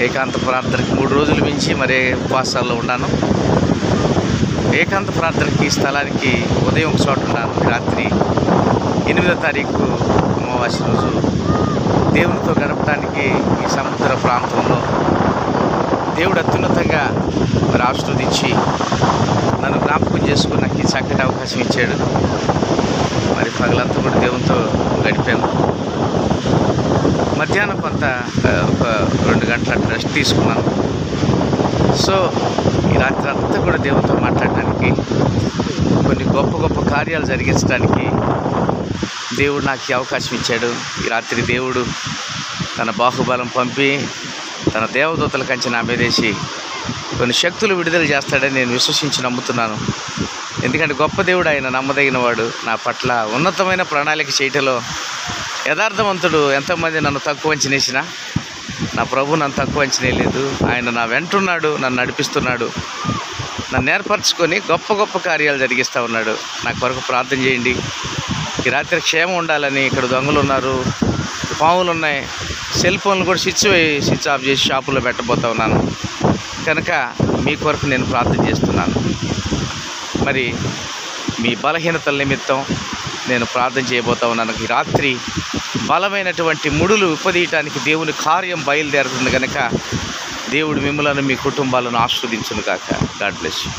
ఏకాంత ప్రార్థనకి 3 రోజులు మించి మరే ఉపవాసాల్లో ఉన్నాను. ఏకాంత ప్రార్థనకి స్థలానికి ఉదయం ఒక చోట ఉన్నాను. రాత్రి 8వ తారీఖు అమావాస్య రోజు దేవునితో గడపడానికి ఈ సముద్ర ప్రాంతంలో దేవుడు అత్యున్నతంగా మరి ఆశీర్వదించి నన్ను జ్ఞాపకం చేసుకుని నాకు ఈ చక్కటి అవకాశం ఇచ్చాడు. మరి పగలంతా కూడా దేవునితో గడిపాను. మధ్యాహ్నం కొంత ఒక 2 గంటల రెస్ట్ తీసుకున్నాను. సో ఈ రాత్రి అంతా కూడా దేవునితో మాట్లాడటానికి, కొన్ని గొప్ప గొప్ప కార్యాలు జరిగించడానికి దేవుడు నాకు ఈ అవకాశం ఇచ్చాడు. ఈ రాత్రి దేవుడు తన బాహుబలం పంపి తన దేవదూతల కంచె నా మీదేసి కొన్ని శక్తులు విడుదల చేస్తాడని నేను విశ్వసించి నమ్ముతున్నాను. ఎందుకంటే గొప్ప దేవుడు ఆయన, నమ్మదగిన వాడు. నా పట్ల ఉన్నతమైన ప్రణాళిక చేయటంలో యథార్థవంతుడు. ఎంతోమంది నన్ను తక్కువ అంచనేసినా నా ప్రభు నన్ను తక్కువ అంచనేయలేదు. ఆయన నా వెంటున్నాడు, నన్ను నడిపిస్తున్నాడు, నన్ను ఏర్పరచుకొని గొప్ప గొప్ప కార్యాలు జరిగిస్తూ ఉన్నాడు. నా కొరకు ప్రార్థన చేయండి. ఈ రాత్రి క్షేమం ఉండాలని. ఇక్కడ దొంగలు ఉన్నారు, పాములు ఉన్నాయి, సెల్ ఫోన్లు కూడా స్విచ్ ఆఫ్ చేసి షాపులో పెట్టబోతూ ఉన్నాను. కనుక మీ కొరకు నేను ప్రార్థన చేస్తున్నాను. మరి మీ బలహీనతల నిమిత్తం నేను ప్రార్థన చేయబోతా ఉన్నాను. ఈ రాత్రి బలమైనటువంటి ముడులు విప్పదీయటానికి దేవుని కార్యం బయలుదేరుతుంది కనుక దేవుడు మిమ్మలను, మీ కుటుంబాలను ఆశీర్వదించును గాక. God bless you.